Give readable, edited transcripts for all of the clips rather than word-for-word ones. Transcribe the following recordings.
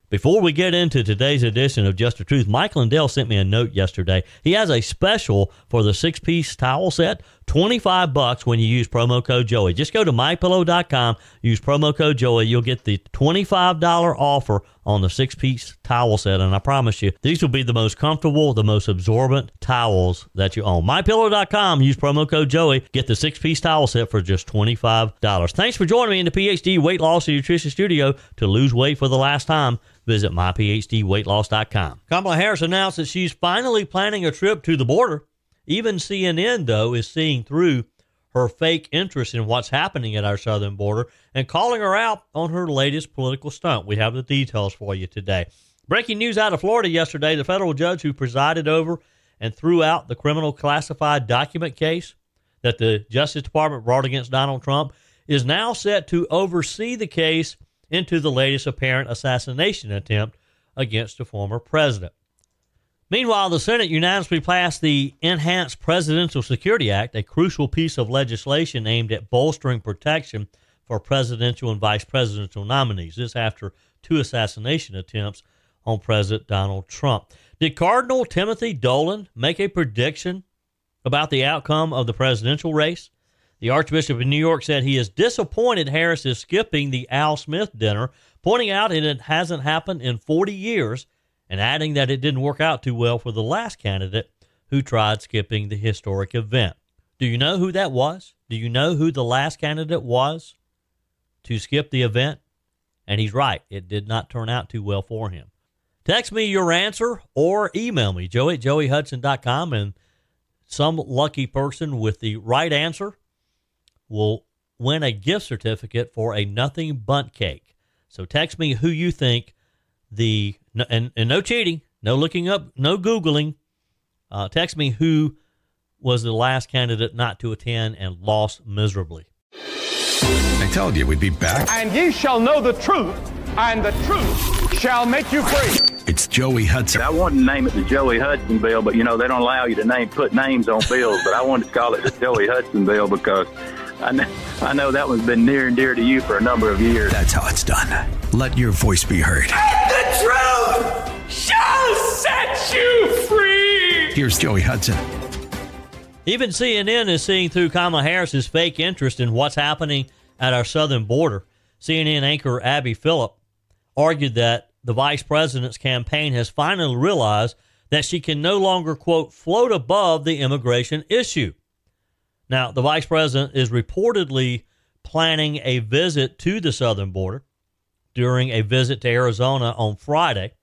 Before we get into today's edition of Just the Truth, Mike Lindell sent me a note yesterday. He has a special for the 6-piece towel set, $25 when you use promo code Joey. Just go to mypillow.com, use promo code Joey. You'll get the $25 offer on the 6-piece towel set, and I promise you, these will be the most comfortable, the most absorbent towels that you own. mypillow.com, use promo code Joey. Get the 6-piece towel set for just $25. Thanks for joining me in the PhD Weight Loss and Nutrition Studio to lose weight for the last time. Visit myphdweightloss.com. Kamala Harris announced that she's finally planning a trip to the border. Even CNN, though, is seeing through her fake interest in what's happening at our southern border and calling her out on her latest political stunt. We have the details for you today. Breaking news out of Florida yesterday, the federal judge who presided over and threw out the criminal classified document case that the Justice Department brought against Donald Trump is now set to oversee the case into the latest apparent assassination attempt against the former president. Meanwhile, the Senate unanimously passed the Enhanced Presidential Security Act, a crucial piece of legislation aimed at bolstering protection for presidential and vice presidential nominees. This after 2 assassination attempts on President Donald Trump. Did Cardinal Timothy Dolan make a prediction about the outcome of the presidential race? The Archbishop of New York said he is disappointed Harris is skipping the Al Smith dinner, pointing out that it hasn't happened in 40 years and adding that it didn't work out too well for the last candidate who tried skipping the historic event. Do you know who that was? Do you know who the last candidate was to skip the event? And he's right. It did not turn out too well for him. Text me your answer or email me, joey@joeyhudson.com, and some lucky person with the right answer will win a gift certificate for a nothing bundt cake. So text me who you think and no cheating, no looking up, no Googling. Text me who was the last candidate not to attend and lost miserably. I told you we'd be back. And ye shall know the truth, and the truth shall make you free. It's Joey Hudson. I wanted to name it the Joey Hudson Bill, but, they don't allow you to put names on bills. But I wanted to call it the Joey Hudson Bill because I know that one's been near and dear to you for a number of years. That's how it's done. Let your voice be heard. And the truth shall set you free. Here's Joey Hudson. Even CNN is seeing through Kamala Harris's fake interest in what's happening at our southern border. CNN anchor Abby Phillip argued that the vice president's campaign has finally realized that she can no longer, quote, float above the immigration issue. Now, the vice president is reportedly planning a visit to the southern border during a visit to Arizona on Friday.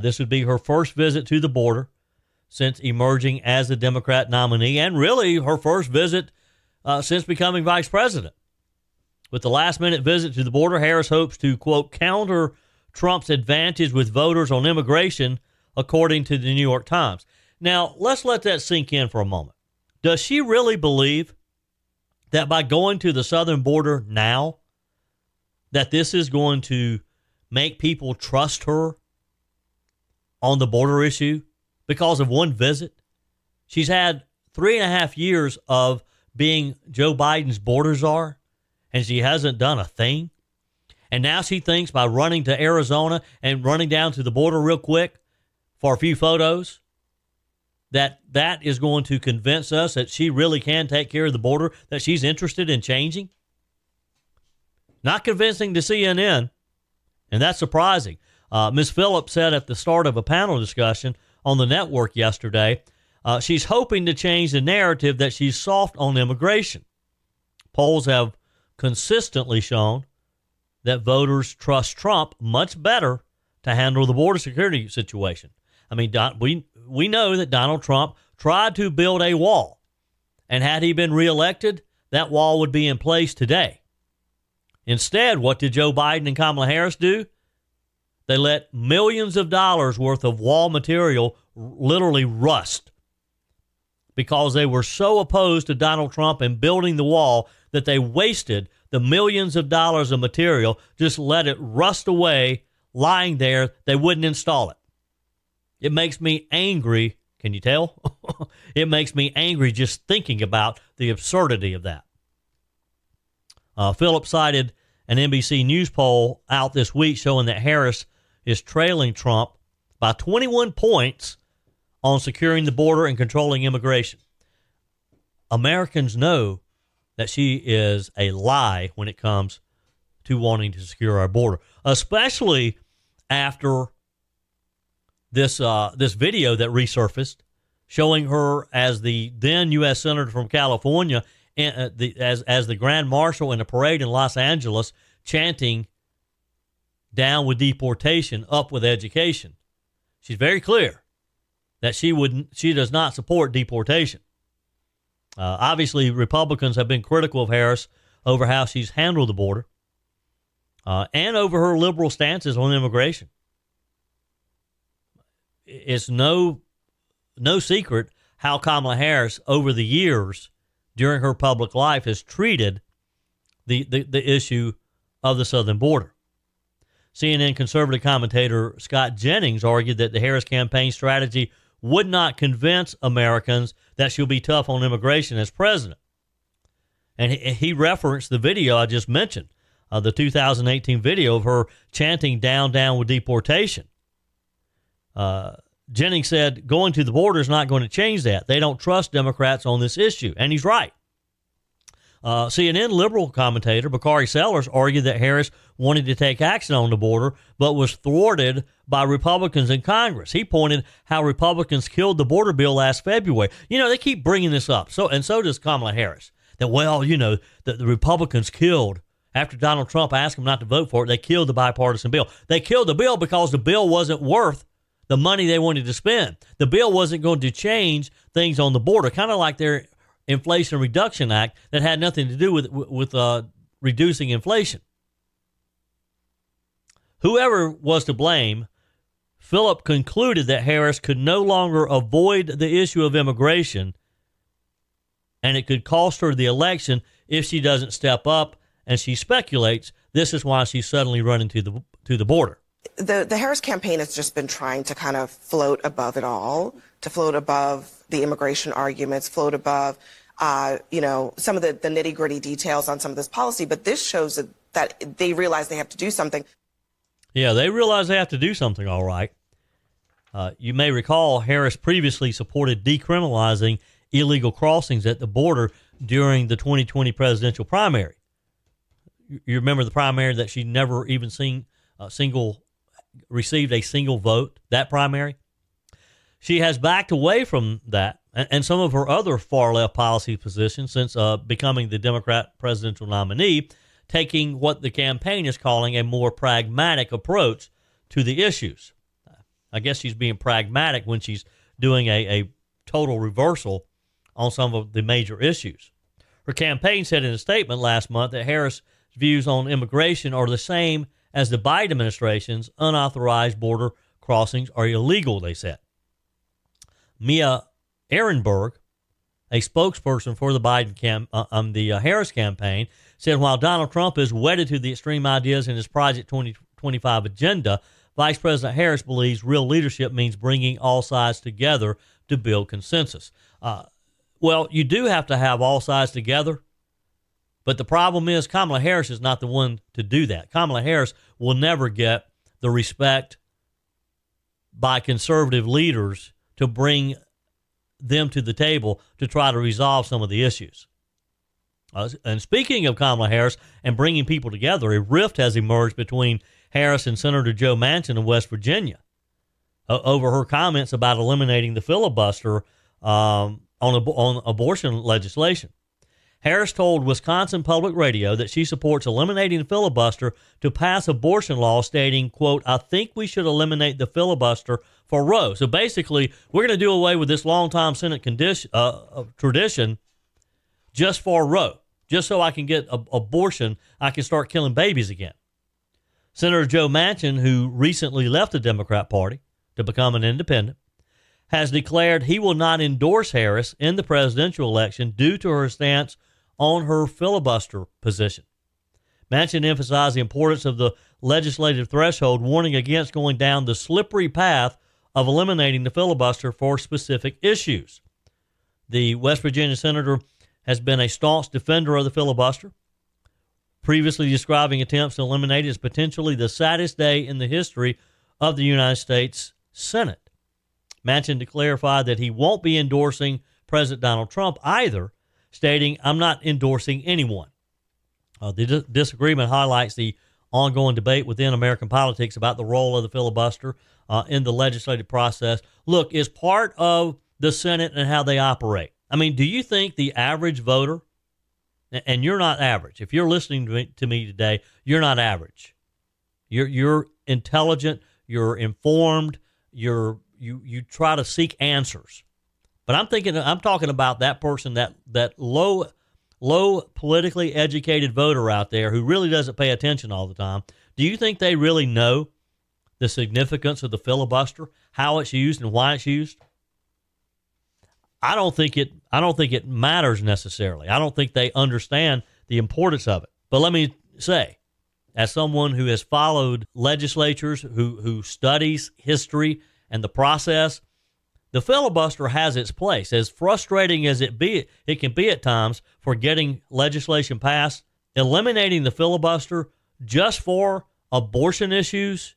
This would be her first visit to the border since emerging as the Democrat nominee, and really her first visit since becoming vice president. With the last-minute visit to the border, Harris hopes to, quote, counter Trump's advantage with voters on immigration, according to the New York Times. Now, let's let that sink in for a moment. Does she really believe that by going to the southern border now, that this is going to make people trust her on the border issue because of one visit? She's had 3.5 years of being Joe Biden's border czar, and she hasn't done a thing. And now she thinks by running to Arizona and running down to the border real quick for a few photos, that is going to convince us that she really can take care of the border, that she's interested in changing. Not convincing to CNN, and that's surprising. Ms. Phillips said at the start of a panel discussion on the network yesterday, she's hoping to change the narrative that she's soft on immigration. Polls have consistently shown that voters trust Trump much better to handle the border security situation. I mean, we know that Donald Trump tried to build a wall, and had he been reelected, that wall would be in place today. Instead, what did Joe Biden and Kamala Harris do? They let millions of dollars worth of wall material literally rust because they were so opposed to Donald Trump and building the wall that they wasted the millions of dollars of material, just let it rust away, lying there. They wouldn't install it. It makes me angry. Can you tell? It makes me angry just thinking about the absurdity of that. Phillips cited an NBC News poll out this week showing that Harris is trailing Trump by 21 points on securing the border and controlling immigration. Americans know that she is a lie when it comes to wanting to secure our border, especially after this video that resurfaced showing her as the then U.S. Senator from California as the Grand Marshal in a parade in Los Angeles chanting, "Down with deportation, up with education." She's very clear that she does not support deportation. Obviously, Republicans have been critical of Harris over how she's handled the border and over her liberal stances on immigration. It's no secret how Kamala Harris, over the years during her public life, has treated the issue of the southern border. CNN conservative commentator Scott Jennings argued that the Harris campaign strategy would not convince Americans that she'll be tough on immigration as president. And he referenced the video I just mentioned, the 2018 video of her chanting down with deportation. Jennings said, going to the border is not going to change that. They don't trust Democrats on this issue. And he's right. CNN liberal commentator Bakari Sellers argued that Harris wanted to take action on the border, but was thwarted by Republicans in Congress. He pointed how Republicans killed the border bill last February. They keep bringing this up. So does Kamala Harris. That, the Republicans killed, after Donald Trump asked them not to vote for it, they killed the bipartisan bill. They killed the bill because the bill wasn't worth the money they wanted to spend. The bill wasn't going to change things on the border, kind of like their Inflation Reduction Act that had nothing to do with reducing inflation. Whoever was to blame, Philip concluded that Harris could no longer avoid the issue of immigration, and it could cost her the election if she doesn't step up, and she speculates this is why she's suddenly running to the border. The Harris campaign has just been trying to kind of float above it all, to float above the immigration arguments, float above, some of the nitty-gritty details on some of this policy. But this shows that they realize they have to do something. Yeah, they realize they have to do something, all right. You may recall Harris previously supported decriminalizing illegal crossings at the border during the 2020 presidential primary. You remember the primary that she never even received a single vote, that primary? She has backed away from that and some of her other far-left policy positions since becoming the Democrat presidential nominee, taking what the campaign is calling a more pragmatic approach to the issues. I guess she's being pragmatic when she's doing a total reversal on some of the major issues. Her campaign said in a statement last month that Harris' views on immigration are the same as the Biden administration's. Unauthorized border crossings are illegal, they said. Mia Ehrenberg, a spokesperson for the Harris campaign, said while Donald Trump is wedded to the extreme ideas in his Project 2025 agenda, Vice President Harris believes real leadership means bringing all sides together to build consensus. Well, you do have to have all sides together, but the problem is Kamala Harris is not the one to do that. Kamala Harris will never get the respect by conservative leaders to bring them to the table to try to resolve some of the issues. And speaking of Kamala Harris and bringing people together, a rift has emerged between Harris and Senator Joe Manchin of West Virginia over her comments about eliminating the filibuster on abortion legislation. Harris told Wisconsin Public Radio that she supports eliminating the filibuster to pass abortion law, stating, quote, "I think we should eliminate the filibuster for Roe." So basically, we're going to do away with this long-time Senate tradition just for Roe, just so I can get abortion, I can start killing babies again. Senator Joe Manchin, who recently left the Democrat Party to become an independent, has declared he will not endorse Harris in the presidential election due to her stance on her filibuster position. Manchin emphasized the importance of the legislative threshold, warning against going down the slippery path of eliminating the filibuster for specific issues. The West Virginia senator has been a staunch defender of the filibuster, previously describing attempts to eliminate it as potentially the saddest day in the history of the United States Senate. Manchin clarified that he won't be endorsing President Donald Trump either, stating, "I'm not endorsing anyone." The disagreement highlights the ongoing debate within American politics about the role of the filibuster in the legislative process. Look, it's part of the Senate and how they operate. I mean, do you think the average voter, and you're not average, if you're listening to me today, you're not average. You're intelligent, you're informed, you try to seek answers. But I'm talking about that person, that low politically educated voter out there who really doesn't pay attention all the time. Do you think they really know the significance of the filibuster, how it's used and why it's used? I don't think it matters necessarily. I don't think they understand the importance of it. But let me say, as someone who has followed legislatures, who studies history and the process, the filibuster has its place. As frustrating as it can be at times for getting legislation passed, eliminating the filibuster just for abortion issues,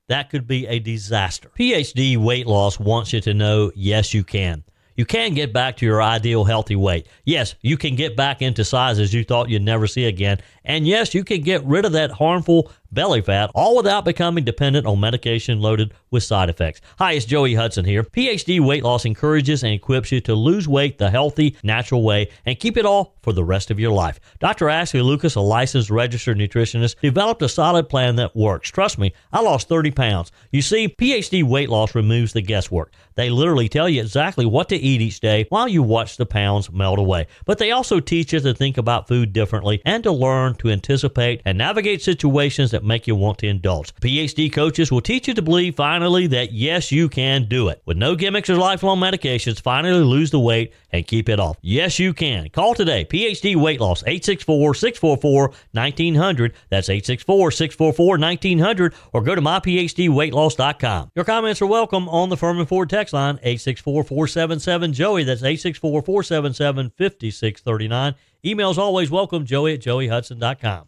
that could be a disaster. PhD Weight Loss wants you to know, yes, you can. You can get back to your ideal healthy weight. Yes, you can get back into sizes you thought you'd never see again. And yes, you can get rid of that harmful belly fat, all without becoming dependent on medication loaded with side effects. Hi, it's Joey Hudson here. PhD Weight Loss encourages and equips you to lose weight the healthy, natural way and keep it all for the rest of your life. Dr. Ashley Lucas, a licensed registered nutritionist, developed a solid plan that works. Trust me, I lost 30 pounds. You see, PhD Weight Loss removes the guesswork. They literally tell you exactly what to eat each day while you watch the pounds melt away. But they also teach you to think about food differently and to learn to anticipate and navigate situations that make you want to indulge. PhD coaches will teach you to believe finally that yes, you can do it. With no gimmicks or lifelong medications, finally lose the weight and keep it off. Yes, you can. Call today. PhD Weight Loss, 864-644-1900. That's 864-644-1900, or go to myphdweightloss.com. Your comments are welcome on the Furman Ford text line, 864-477-JOEY. That's 864-477-5639. Emails always welcome, joey@joeyhudson.com.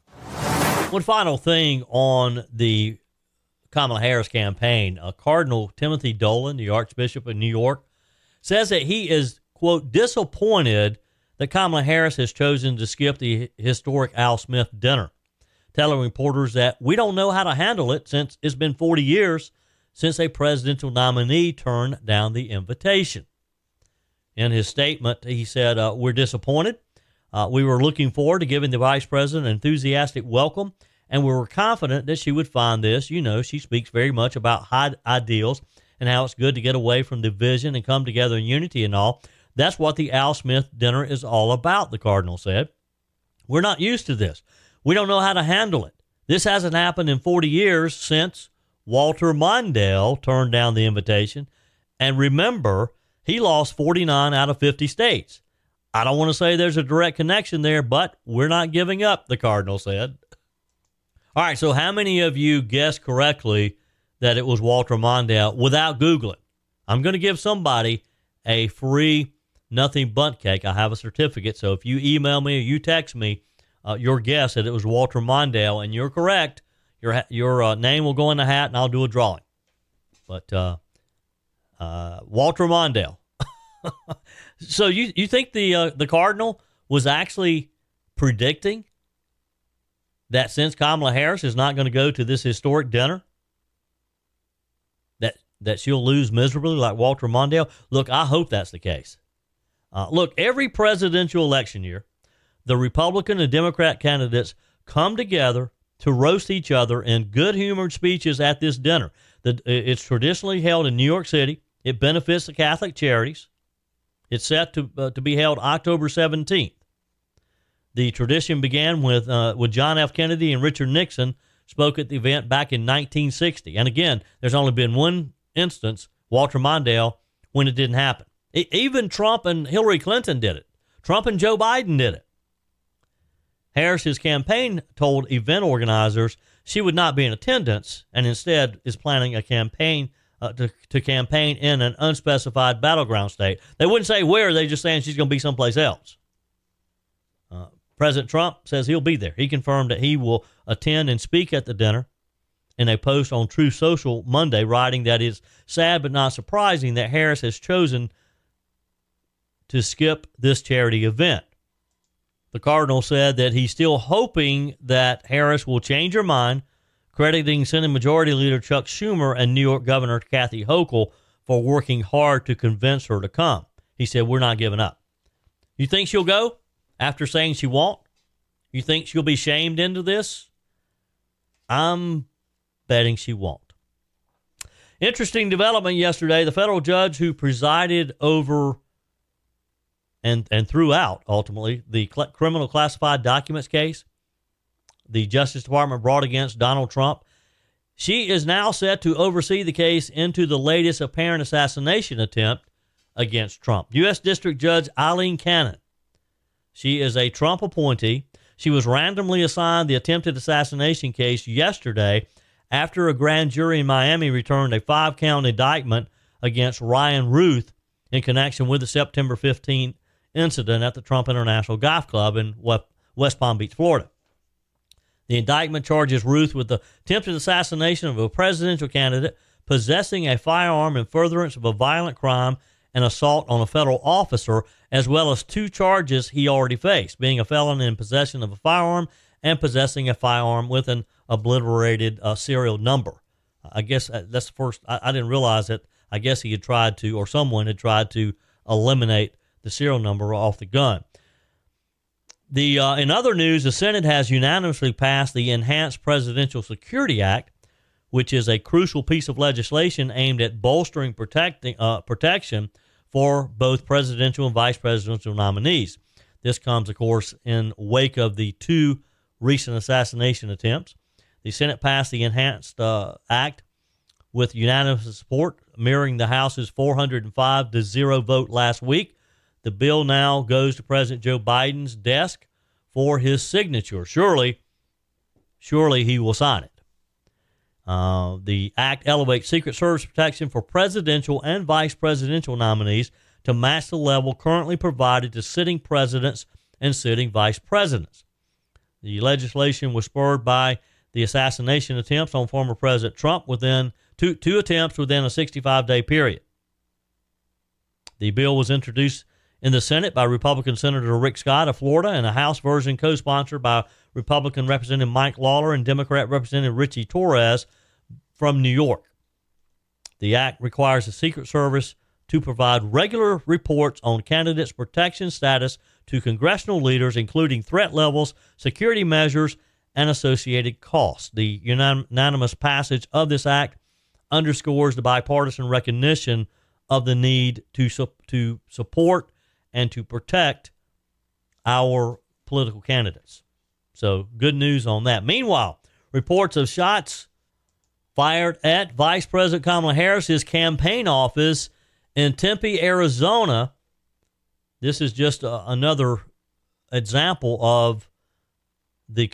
One final thing on the Kamala Harris campaign. Cardinal Timothy Dolan, the Archbishop of New York, says that he is, quote, disappointed that Kamala Harris has chosen to skip the historic Al Smith dinner, telling reporters that we don't know how to handle it since it's been 40 years since a presidential nominee turned down the invitation. In his statement, he said, we're disappointed. We were looking forward to giving the vice president an enthusiastic welcome, and we were confident that she would find this. You know, she speaks very much about high ideals and how it's good to get away from division and come together in unity and all. That's what the Al Smith dinner is all about, the Cardinal said. We're not used to this. We don't know how to handle it. This hasn't happened in 40 years since Walter Mondale turned down the invitation. And remember, he lost 49 out of 50 states. I don't want to say there's a direct connection there, but we're not giving up, the Cardinal said. All right, so how many of you guessed correctly that it was Walter Mondale without Googling? I'm going to give somebody a free nothing bundt cake. I have a certificate, so if you email me or you text me your guess that it was Walter Mondale and you're correct, your name will go in the hat and I'll do a drawing. But Walter Mondale. So you think the Cardinal was actually predicting that since Kamala Harris is not going to go to this historic dinner, that she'll lose miserably like Walter Mondale? Look, I hope that's the case. Look, every presidential election year, the Republican and Democrat candidates come together to roast each other in good-humored speeches at this dinner. It's traditionally held in New York City. It benefits the Catholic charities. It's set to be held October 17th. The tradition began with John F. Kennedy and Richard Nixon spoke at the event back in 1960. And again, there's only been one instance, Walter Mondale, when it didn't happen. Even Trump and Hillary Clinton did it. Trump and Joe Biden did it. Harris's campaign told event organizers she would not be in attendance and instead is planning a campaign to campaign in an unspecified battleground state. They wouldn't say where, they're just saying she's going to be someplace else. President Trump says he'll be there. He confirmed that he will attend and speak at the dinner. in a post on Truth Social Monday, writing that it's sad but not surprising that Harris has chosen to skip this charity event. The Cardinal said that he's still hoping that Harris will change her mind, crediting Senate Majority Leader Chuck Schumer and New York Governor Kathy Hochul for working hard to convince her to come. He said, we're not giving up. You think she'll go after saying she won't? You think she'll be shamed into this? I'm betting she won't. Interesting development yesterday. The federal judge who presided over and throughout, ultimately, the criminal classified documents case the Justice Department brought against Donald Trump, she is now set to oversee the case into the latest apparent assassination attempt against Trump. U.S. District Judge Eileen Cannon. She is a Trump appointee. She was randomly assigned the attempted assassination case yesterday after a grand jury in Miami returned a 5-count indictment against Ryan Ruth in connection with the September 15th incident at the Trump International Golf Club in West Palm Beach, Florida. The indictment charges Ruth with the attempted assassination of a presidential candidate, possessing a firearm in furtherance of a violent crime, and assault on a federal officer, as well as 2 charges he already faced, being a felon in possession of a firearm and possessing a firearm with an obliterated serial number. I guess that's the first. I didn't realize that. I guess he had tried to, or someone had tried to eliminate the serial number off the gun. In other news, the Senate has unanimously passed the Enhanced Presidential Security Act, which is a crucial piece of legislation aimed at bolstering protection for both presidential and vice presidential nominees. This comes, of course, in wake of the 2 recent assassination attempts. The Senate passed the Enhanced Act with unanimous support, mirroring the House's 405-0 vote last week. The bill now goes to President Joe Biden's desk for his signature. Surely he will sign it. The act elevates Secret Service protection for presidential and vice presidential nominees to match the level currently provided to sitting presidents and sitting vice presidents. The legislation was spurred by the assassination attempts on former President Trump within two attempts within a 65-day period. The bill was introduced in the Senate by Republican Senator Rick Scott of Florida, and a House version co-sponsored by Republican Representative Mike Lawler and Democrat Representative Richie Torres from New York. The act requires the Secret Service to provide regular reports on candidates' protection status to congressional leaders, including threat levels, security measures, and associated costs. The unanimous passage of this act underscores the bipartisan recognition of the need to support and to protect our political candidates. So good news on that. Meanwhile, reports of shots fired at Vice President Kamala Harris's campaign office in Tempe, Arizona. This is just another example of the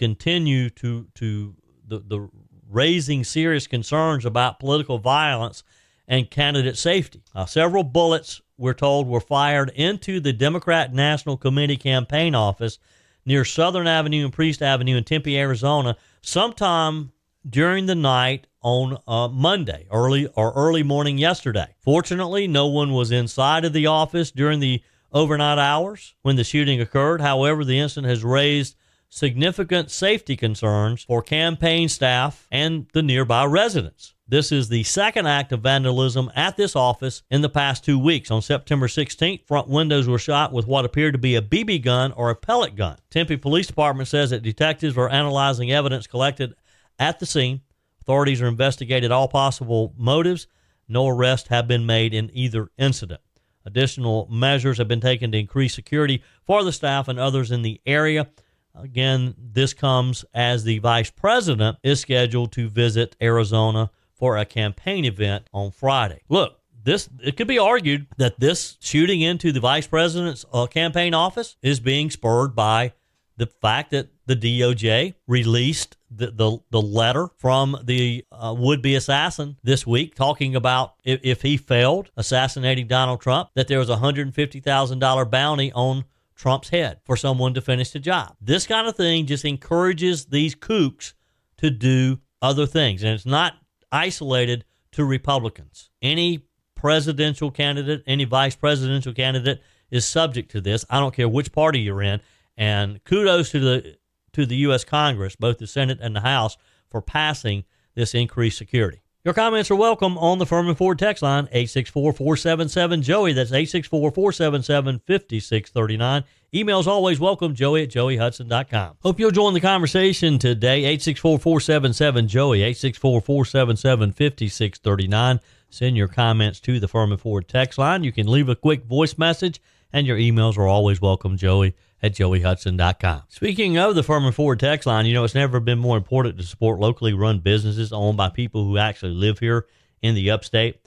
the raising serious concerns about political violence and candidate safety. Several bullets, we're told, were fired into the Democrat National Committee campaign office near Southern Avenue and Priest Avenue in Tempe, Arizona, sometime during the night on Monday, early morning yesterday. Fortunately, no one was inside of the office during the overnight hours when the shooting occurred. However, the incident has raised significant safety concerns for campaign staff and the nearby residents. This is the second act of vandalism at this office in the past 2 weeks. On September 16th, front windows were shot with what appeared to be a BB gun or a pellet gun. Tempe Police Department says that detectives are analyzing evidence collected at the scene. Authorities are investigating all possible motives. No arrests have been made in either incident. Additional measures have been taken to increase security for the staff and others in the area. Again, this comes as the vice president is scheduled to visit Arizona for a campaign event on Friday. Look, it could be argued that this shooting into the vice president's campaign office is being spurred by the fact that the DOJ released the letter from the would-be assassin this week, talking about if he failed assassinating Donald Trump, that there was a $150,000 bounty on Trump's head for someone to finish the job. This kind of thing just encourages these kooks to do other things. And it's not isolated to Republicans. Any presidential candidate, any vice presidential candidate is subject to this. I don't care which party you're in. And kudos to the U.S. Congress, both the Senate and the House, for passing this increased security. Your comments are welcome on the Furman Ford text line, 864-477-JOEY. That's 864-477-5639. Emails always welcome, joey@joeyhudson.com. Hope you'll join the conversation today, 864-477-JOEY, 864-477-5639. Send your comments to the Furman Ford text line. You can leave a quick voice message, and your emails are always welcome, joey@joeyhudson.com. Speaking of the Furman Ford text line, it's never been more important to support locally run businesses owned by people who actually live here in the upstate.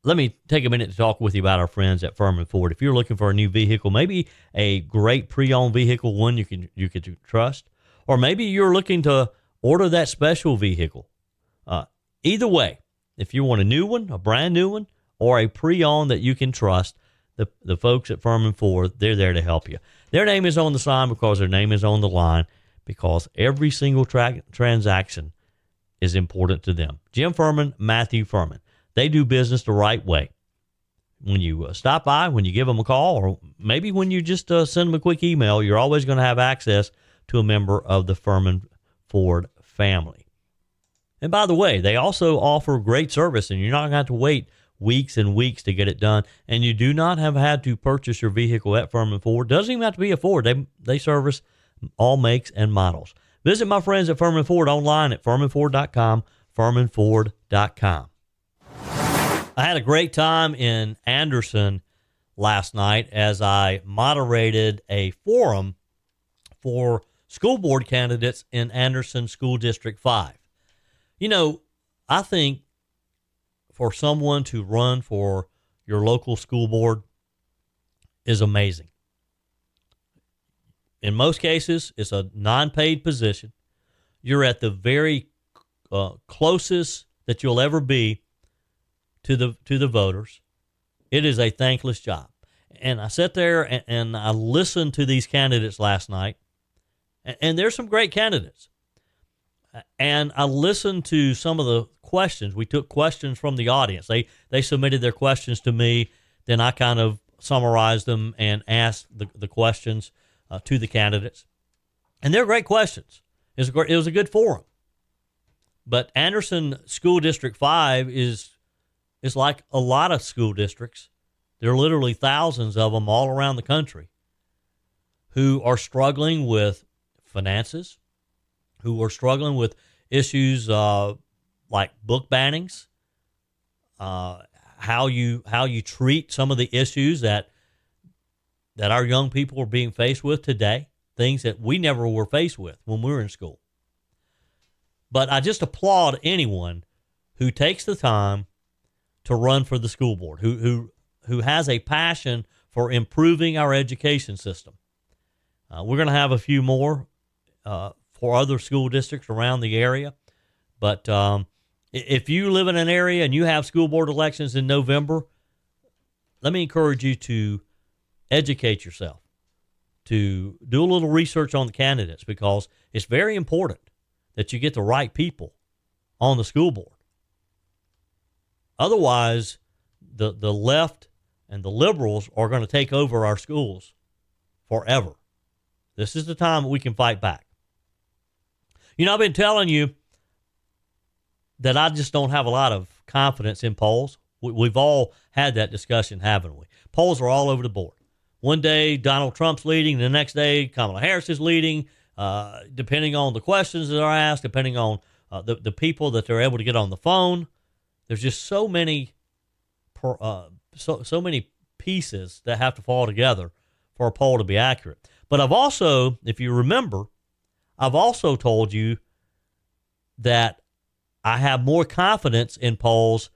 Let me take a minute to talk with you about our friends at Furman Ford. If you're looking for a new vehicle, maybe a great pre-owned vehicle, one you could trust, or maybe you're looking to order that special vehicle. Either way, if you want a new one, a brand new one, or a pre-owned that you can trust, the folks at Furman Ford, they're there to help you. Their name is on the sign because their name is on the line, because every single transaction is important to them. Jim Furman, Matthew Furman. They do business the right way. When you stop by, when you give them a call, or maybe when you just send them a quick email, you're always going to have access to a member of the Furman Ford family. And by the way, they also offer great service, and you're not going to have to wait weeks and weeks to get it done. And you do not have had to purchase your vehicle at Furman Ford. Doesn't even have to be a Ford. They service all makes and models. Visit my friends at Furman Ford online at furmanford.com, furmanford.com. I had a great time in Anderson last night as I moderated a forum for school board candidates in Anderson School District 5. I think for someone to run for your local school board is amazing. In most cases, it's a non-paid position. You're at the very closest that you'll ever be to the voters. It is a thankless job. And I sat there and I listened to these candidates last night, and there's some great candidates. And I listened to some of the questions. We took questions from the audience. They submitted their questions to me. Then I kind of summarized them and asked the questions to the candidates. And they're great questions. It was a good forum. But Anderson School District 5 is like a lot of school districts. There are literally thousands of them all around the country who are struggling with finances, who are struggling with issues like book bannings, how you treat some of the issues that our young people are being faced with today, things that we never were faced with when we were in school. But I just applaud anyone who takes the time to run for the school board, who has a passion for improving our education system. We're going to have a few more for other school districts around the area. But if you live in an area and you have school board elections in November, let me encourage you to educate yourself, to do a little research on the candidates, because it's very important that you get the right people on the school board. Otherwise, the left and the liberals are going to take over our schools forever. This is the time that we can fight back. I've been telling you that I just don't have a lot of confidence in polls. We've all had that discussion, haven't we? Polls are all over the board. One day, Donald Trump's leading. The next day, Kamala Harris is leading, depending on the questions that are asked, depending on the people that they're able to get on the phone. There's just so many pieces that have to fall together for a poll to be accurate. But I've also, if you remember, I've also told you that I have more confidence in polls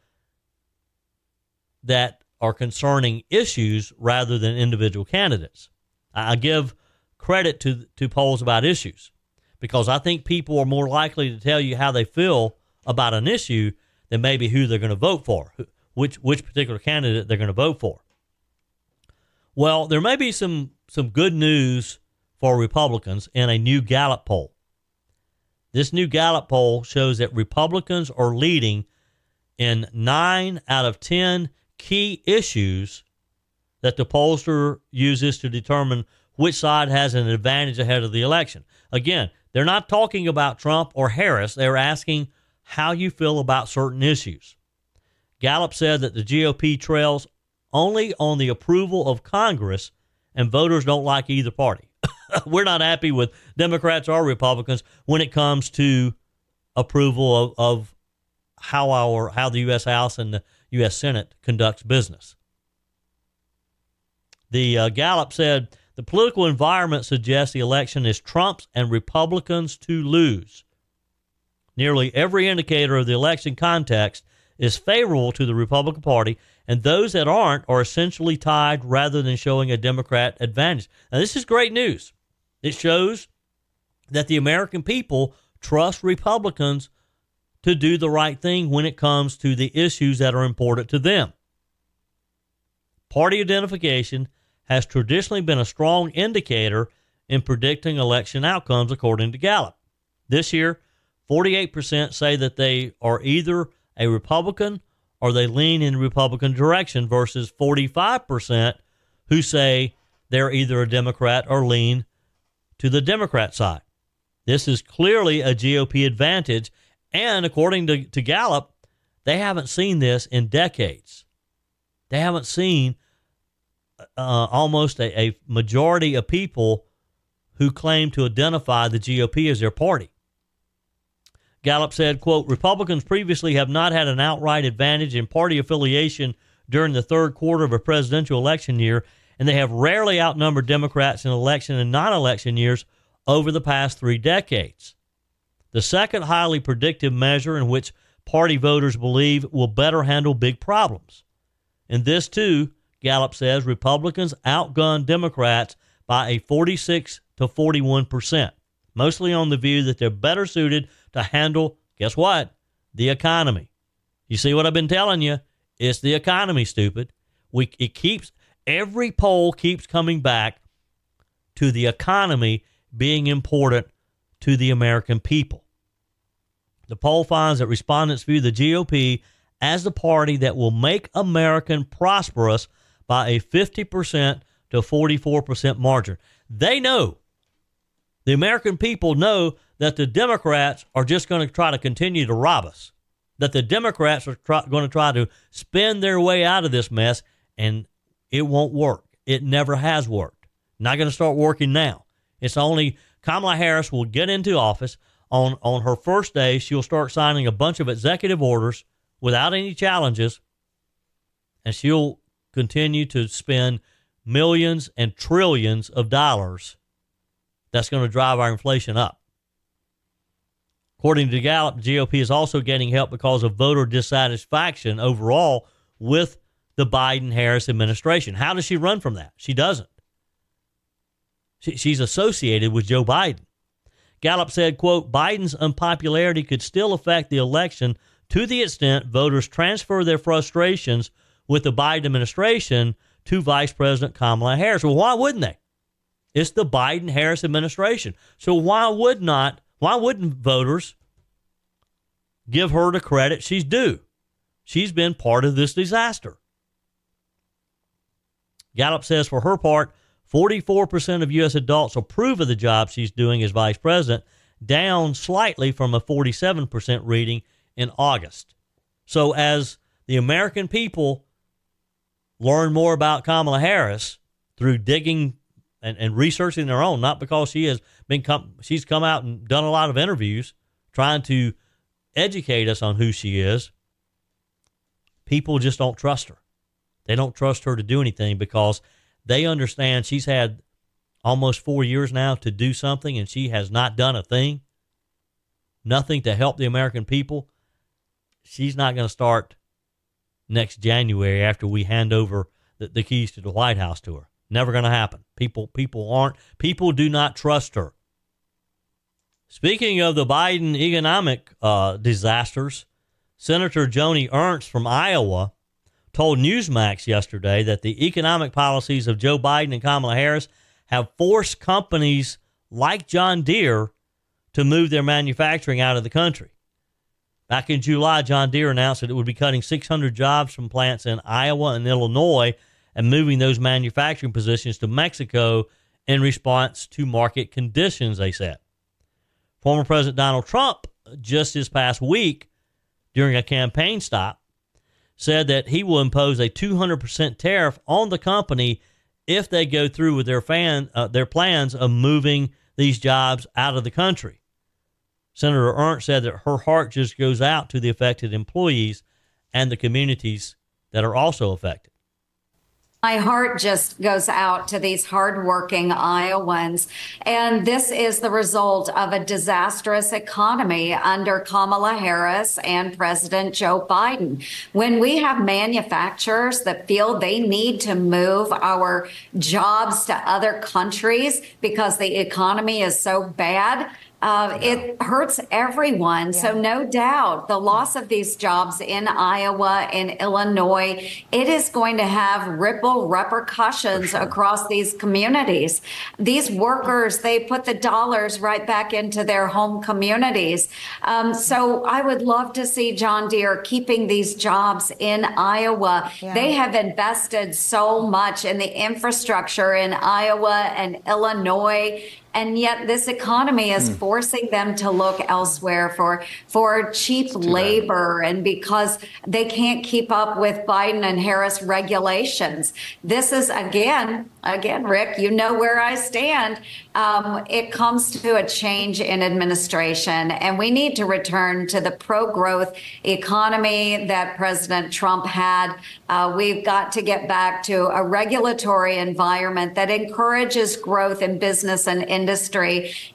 that are concerning issues rather than individual candidates. I give credit to polls about issues because I think people are more likely to tell you how they feel about an issue than maybe who they're going to vote for, which particular candidate they're going to vote for. Well, there may be some good news for Republicans in a new Gallup poll. This new Gallup poll shows that Republicans are leading in 9 out of 10 key issues that the pollster uses to determine which side has an advantage ahead of the election. Again, they're not talking about Trump or Harris. They're asking how you feel about certain issues. Gallup said that the GOP trails only on the approval of Congress, and voters don't like either party. We're not happy with Democrats or Republicans when it comes to approval of how the U.S. House and the U.S. Senate conducts business. The Gallup said the political environment suggests the election is Trump's and Republicans to lose. Nearly every indicator of the election context is favorable to the Republican Party, and those that aren't are essentially tied rather than showing a Democrat advantage. Now, this is great news. It shows that the American people trust Republicans to do the right thing when it comes to the issues that are important to them. Party identification has traditionally been a strong indicator in predicting election outcomes, according to Gallup. This year, 48% say that they are either a Republican or they lean in the Republican direction versus 45% who say they're either a Democrat or lean to the Democrat side. This is clearly a GOP advantage, and according to Gallup, they haven't seen this in decades. They haven't seen almost a majority of people who claim to identify the GOP as their party. Gallup said, quote, Republicans previously have not had an outright advantage in party affiliation during the third quarter of a presidential election year, and they have rarely outnumbered Democrats in election and non-election years over the past 3 decades. The second highly predictive measure in which party voters believe will better handle big problems. In this, too, Gallup says Republicans outgunned Democrats by a 46 to 41%, mostly on the view that they're better suited to handle, guess what, the economy. You see what I've been telling you? It's the economy, stupid. Every poll keeps coming back to the economy being important to the American people. The poll finds that respondents view the GOP as the party that will make America prosperous by a 50% to 44% margin. They know, the American people know, that the Democrats are just going to try to continue to rob us, that the Democrats are going to try to spin their way out of this mess, and it won't work. It never has worked. Not going to start working now. It's only Kamala Harris will get into office. On her first day, she'll start signing a bunch of executive orders without any challenges, and she'll continue to spend millions and trillions of dollars. That's going to drive our inflation up. According to Gallup, the GOP is also getting help because of voter dissatisfaction overall with the Biden-Harris administration. How does she run from that? She doesn't. She's associated with Joe Biden. Gallup said, quote, Biden's unpopularity could still affect the election to the extent voters transfer their frustrations with the Biden administration to Vice President Kamala Harris. Well, why wouldn't they? It's the Biden-Harris administration. So why wouldn't voters give her the credit she's due? She's been part of this disaster. Gallup says for her part, 44% of U.S. adults approve of the job she's doing as vice president, down slightly from a 47% reading in August. So as the American people learn more about Kamala Harris through digging and researching their own, not because she's come out and done a lot of interviews trying to educate us on who she is, people just don't trust her. They don't trust her to do anything because they understand she's had almost 4 years now to do something, and she has not done a thing, nothing to help the American people. She's not going to start next January after we hand over the keys to the White House to her. Never going to happen. People do not trust her. Speaking of the Biden economic disasters, Senator Joni Ernst from Iowa told Newsmax yesterday that the economic policies of Joe Biden and Kamala Harris have forced companies like John Deere to move their manufacturing out of the country. Back in July, John Deere announced that it would be cutting 600 jobs from plants in Iowa and Illinois and moving those manufacturing positions to Mexico in response to market conditions, they said. Former President Donald Trump, just this past week, during a campaign stop, said that he will impose a 200% tariff on the company if they go through with their plans of moving these jobs out of the country. Senator Ernst said that her heart just goes out to the affected employees and the communities that are also affected. My heart just goes out to these hardworking Iowans. And this is the result of a disastrous economy under Kamala Harris and President Joe Biden. When we have manufacturers that feel they need to move our jobs to other countries because the economy is so bad, it hurts everyone. Yeah. So no doubt the loss of these jobs in Iowa and Illinois, it is going to have ripple repercussions across these communities. These workers, they put the dollars right back into their home communities. So I would love to see John Deere keeping these jobs in Iowa. Yeah. They have invested so much in the infrastructure in Iowa and Illinois. And yet this economy is forcing them to look elsewhere for cheap labor, and because they can't keep up with Biden and Harris regulations. This is, again, Rick, you know where I stand. It comes to a change in administration, and we need to return to the pro-growth economy that President Trump had. We've got to get back to a regulatory environment that encourages growth in business and industry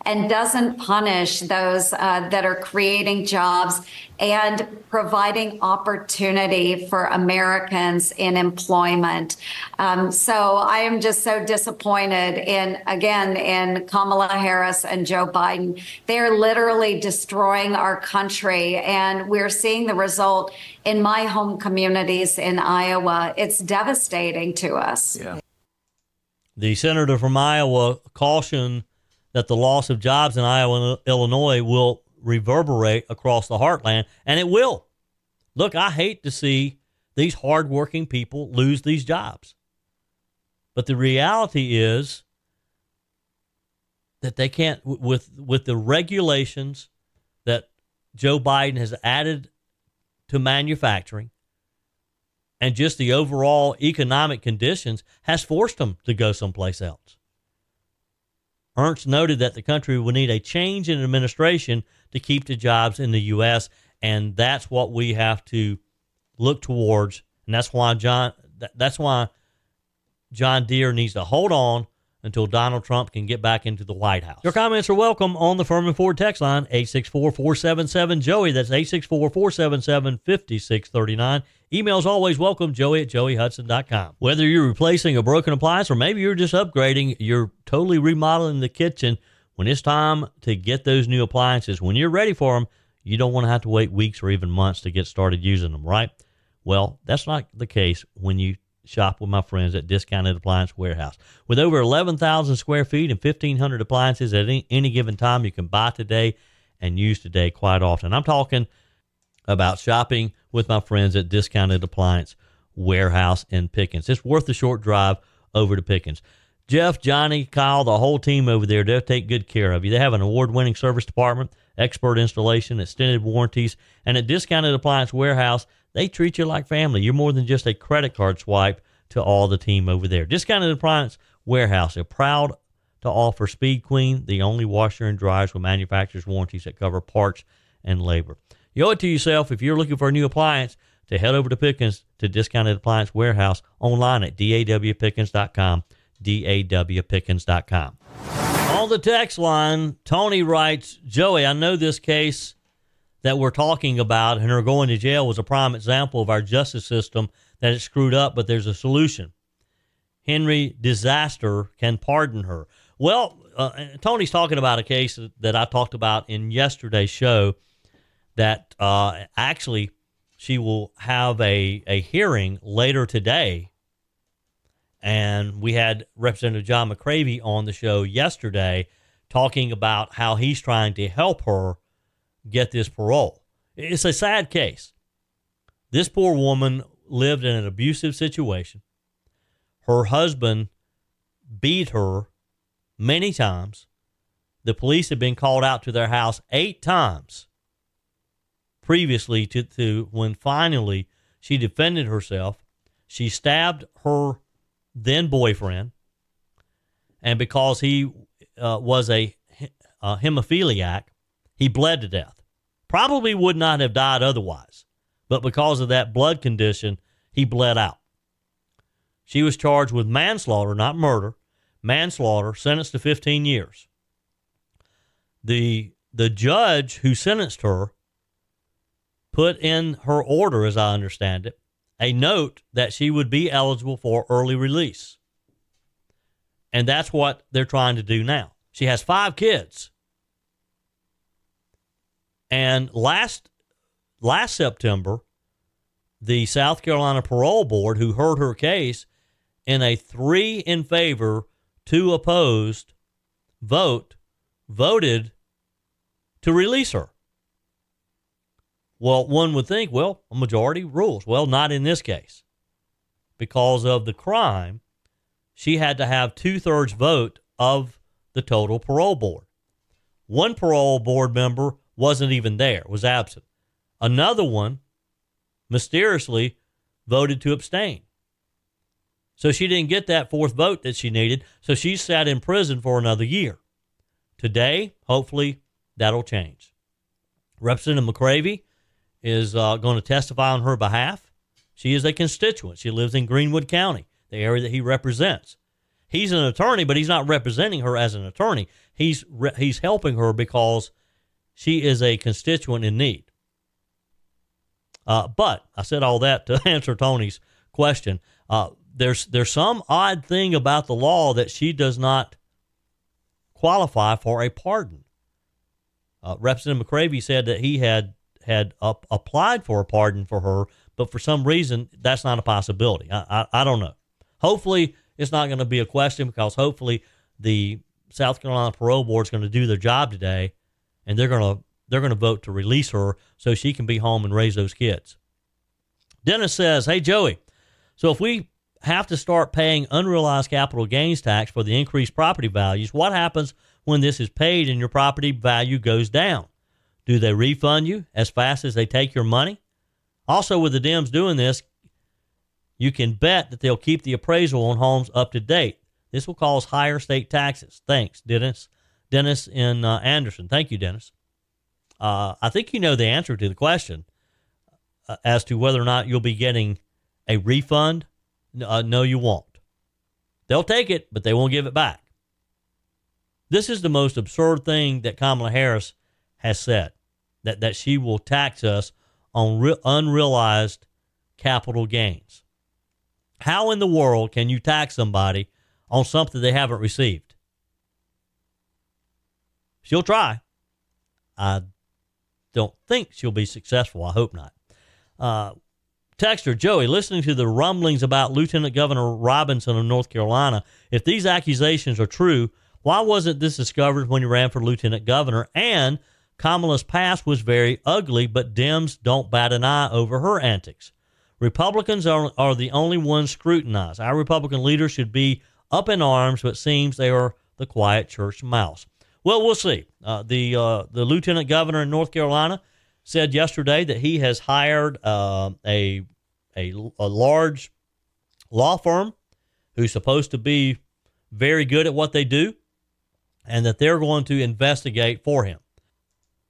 and doesn't punish those that are creating jobs and providing opportunity for Americans in employment. So I am just so disappointed in Kamala Harris and Joe Biden. They're literally destroying our country, and we're seeing the result in my home communities in Iowa. It's devastating to us. Yeah. The senator from Iowa cautioned that the loss of jobs in Iowa and Illinois will reverberate across the heartland, and it will. Look, I hate to see these hardworking people lose these jobs. But the reality is that they can't, with the regulations that Joe Biden has added to manufacturing and just the overall economic conditions, has forced them to go someplace else. Ernst noted that the country will need a change in administration to keep the jobs in the U.S., and that's what we have to look towards. And that's why John Deere needs to hold on until Donald Trump can get back into the White House. Your comments are welcome on the Furman Ford text line, 864-477-JOEY. That's 864-477-5639. Email's always welcome, joey@joeyhudson.com. Whether you're replacing a broken appliance or maybe you're just upgrading, you're totally remodeling the kitchen, when it's time to get those new appliances, when you're ready for them, you don't want to have to wait weeks or even months to get started using them, right? Well, that's not the case when you shop with my friends at Discounted Appliance Warehouse. With over 11,000 square feet and 1,500 appliances at any given time, you can buy today and use today quite often. I'm talking about shopping with my friends at Discounted Appliance Warehouse in Pickens. It's worth the short drive over to Pickens. Jeff, Johnny, Kyle, the whole team over there, they'll take good care of you. They have an award-winning service department, expert installation, extended warranties, and at Discounted Appliance Warehouse, they treat you like family. You're more than just a credit card swipe to all the team over there. Discounted Appliance Warehouse, they're proud to offer Speed Queen, the only washer and dryers with manufacturer's warranties that cover parts and labor. You owe it to yourself, if you're looking for a new appliance, to head over to Pickens to Discounted Appliance Warehouse online at dawpickens.com, dawpickens.com. On the text line, Tony writes, Joey, I know this case that we're talking about and her going to jail was a prime example of our justice system that is screwed up, but there's a solution. Henry Disaster can pardon her. Well, Tony's talking about a case that I talked about in yesterday's show that actually she will have a hearing later today. And we had Representative John McCravey on the show yesterday talking about how he's trying to help her get this parole. It's a sad case. This poor woman lived in an abusive situation. Her husband beat her many times. The police had been called out to their house 8 times previously to when finally she defended herself. She stabbed her then boyfriend, and because he was a hemophiliac, he bled to death. Probably would not have died otherwise, but because of that blood condition, he bled out. She was charged with manslaughter, not murder. Manslaughter, sentenced to 15 years. The judge who sentenced her put in her order, as I understand it, a note that she would be eligible for early release. And that's what they're trying to do now. She has 5 kids. And last September, the South Carolina Parole Board, who heard her case, in a 3 in favor, 2 opposed vote, voted to release her. Well, one would think, well, a majority rules. Well, not in this case. Because of the crime, she had to have 2/3 vote of the total parole board. One parole board member wasn't even there, was absent. Another one, mysteriously, voted to abstain. So she didn't get that 4th vote that she needed, so she sat in prison for another year. Today, hopefully, that'll change. Representative McCravy is going to testify on her behalf. She is a constituent. She lives in Greenwood County, the area that he represents. He's an attorney, but he's not representing her as an attorney. He's helping her because she is a constituent in need. But I said all that to answer Tony's question. There's some odd thing about the law that she does not qualify for a pardon. Representative McCravy said that he had applied for a pardon for her, but for some reason that's not a possibility. I don't know. Hopefully it's not going to be a question, because hopefully the South Carolina Parole Board is going to do their job today, and they're going to vote to release her so she can be home and raise those kids. Dennis says, "Hey Joey, so if we have to start paying unrealized capital gains tax for the increased property values, what happens when this is paid and your property value goes down? Do they refund you as fast as they take your money? Also, with the Dems doing this, you can bet that they'll keep the appraisal on homes up to date. This will cause higher state taxes. Thanks, Dennis. Dennis in Anderson." Thank you, Dennis. I think you know the answer to the question as to whether or not you'll be getting a refund. No, you won't. They'll take it, but they won't give it back. This is the most absurd thing that Kamala Harris has said, that she will tax us on unrealized capital gains. How in the world can you tax somebody on something they haven't received? She'll try. I don't think she'll be successful. I hope not. Texter, Joey, listening to the rumblings about Lieutenant Governor Robinson of North Carolina, if these accusations are true, why wasn't this discovered when he ran for lieutenant governor? And Kamala's past was very ugly, but Dems don't bat an eye over her antics. Republicans are the only ones scrutinized. Our Republican leaders should be up in arms, but it seems they are the quiet church mouse. Well, we'll see. The lieutenant governor in North Carolina said yesterday that he has hired a large law firm who's supposed to be very good at what they do, and that they're going to investigate for him,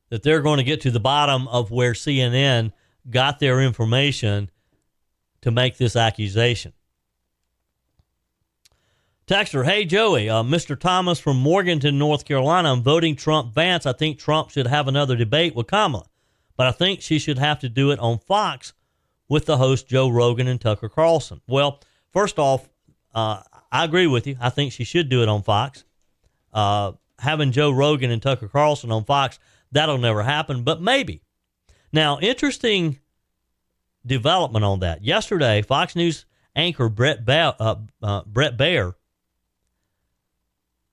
that they're going to get to the bottom of where CNN got their information to make this accusation. Texter, hey Joey, Mr. Thomas from Morganton, North Carolina, I'm voting Trump Vance. I think Trump should have another debate with Kamala, but I think she should have to do it on Fox with the host Joe Rogan and Tucker Carlson. Well, first off, I agree with you. I think she should do it on Fox. Having Joe Rogan and Tucker Carlson on Fox, that'll never happen, but maybe. Now, interesting development on that. Yesterday, Fox News anchor Brett Baer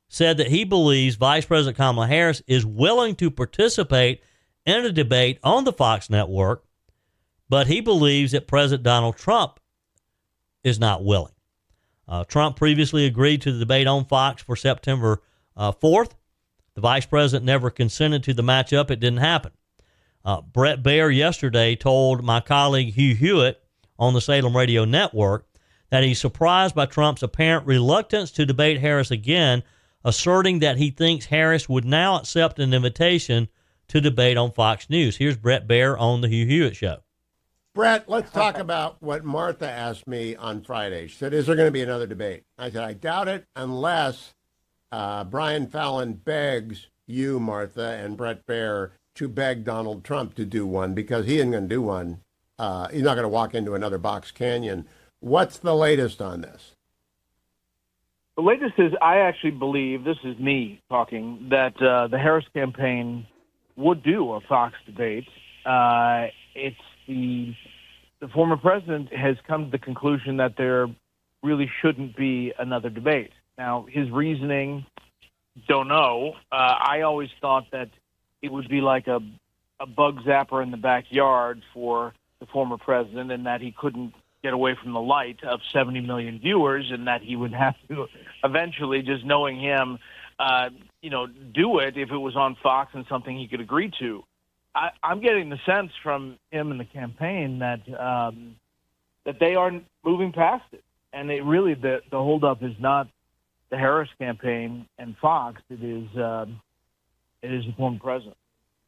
said that he believes Vice President Kamala Harris is willing to participate in a debate on the Fox network, but he believes that President Donald Trump is not willing. Trump previously agreed to the debate on Fox for September 4th. The vice president never consented to the matchup. It didn't happen. Brett Baier yesterday told my colleague Hugh Hewitt on the Salem Radio Network that he's surprised by Trump's apparent reluctance to debate Harris again, asserting that he thinks Harris would now accept an invitation to debate on Fox News. Here's Brett Baier on the Hugh Hewitt Show. Brett, let's talk about what Martha asked me on Friday. She said, is there going to be another debate? I said, I doubt it unless Brian Fallon begs you, Martha, and Brett Baier to beg Donald Trump to do one, because he isn't going to do one. He's not going to walk into another box canyon. What's the latest on this? The latest is I actually believe, this is me talking, that the Harris campaign would do a Fox debate. It's the former president has come to the conclusion that there really shouldn't be another debate. Now, his reasoning, don't know. I always thought that it would be like a bug zapper in the backyard for the former president, and that he couldn't get away from the light of 70 million viewers, and that he would have to eventually, just knowing him, do it if it was on Fox and something he could agree to. I'm getting the sense from him in the campaign that that they are moving past it, and it really the holdup is not the Harris campaign and Fox. It is the former president.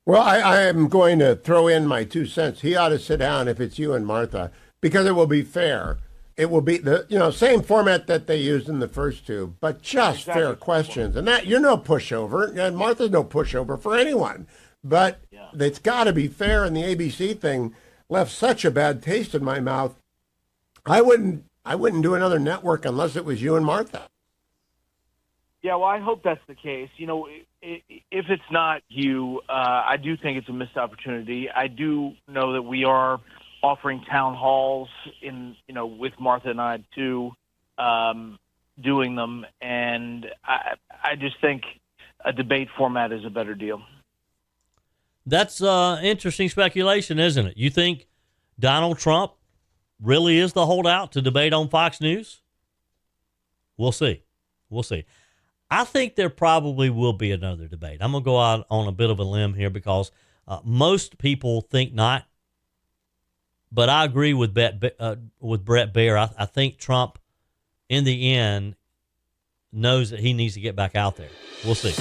Well, I am going to throw in my 2 cents. He ought to sit down if it's you and Martha, because it will be fair. It will be the same format that they used in the first two, but just exactly fair questions. And that you're no pushover, and Martha's no pushover for anyone. But it's got to be fair, and the ABC thing left such a bad taste in my mouth. I wouldn't do another network unless it was you and Martha. Yeah, well, I hope that's the case. If it's not you, I do think it's a missed opportunity. I do know that we are offering town halls with Martha and I too, doing them, and I just think a debate format is a better deal. That's interesting speculation, isn't it? You think Donald Trump really is the holdout to debate on Fox News? We'll see. I think there probably will be another debate. I'm going to go out on a bit of a limb here because most people think not. But I agree with Brett Baier. I think Trump, in the end, knows that he needs to get back out there. We'll see.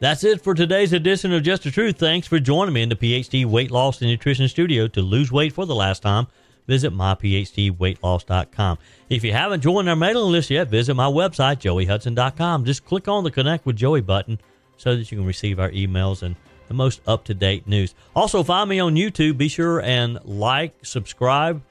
That's it for today's edition of Just the Truth. Thanks for joining me in the PhD Weight Loss and Nutrition Studio. To lose weight for the last time, visit myphdweightloss.com. If you haven't joined our mailing list yet, visit my website, joeyhudson.com. Just click on the Connect with Joey button so that you can receive our emails and the most up-to-date news. Also, find me on YouTube. Be sure and like, subscribe,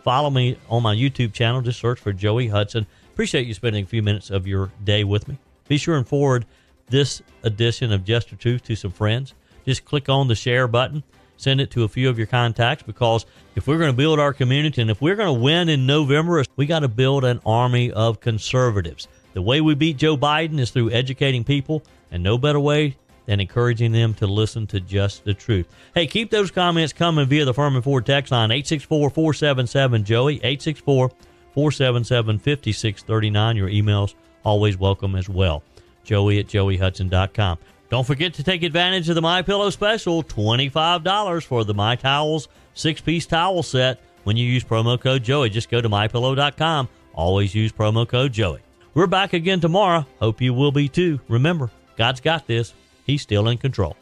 follow me on my YouTube channel. Just search for Joey Hudson. Appreciate you spending a few minutes of your day with me. Be sure and forward this edition of Just the Truth to some friends. Just click on the share button. Send it to a few of your contacts, because if we're going to build our community and if we're going to win in November, we got to build an army of conservatives. The way we beat Joe Biden is through educating people, and no better way than encouraging them to listen to Just the Truth. Hey, keep those comments coming via the Furman Ford text line, 864-477-JOEY, 864-477-5639. Your emails always welcome as well. Joey@joeyhudson.com. Don't forget to take advantage of the MyPillow special, $25 for the My Towels 6-piece towel set when you use promo code Joey. Just go to mypillow.com. Always use promo code Joey. We're back again tomorrow. Hope you will be too. Remember, God's got this. He's still in control.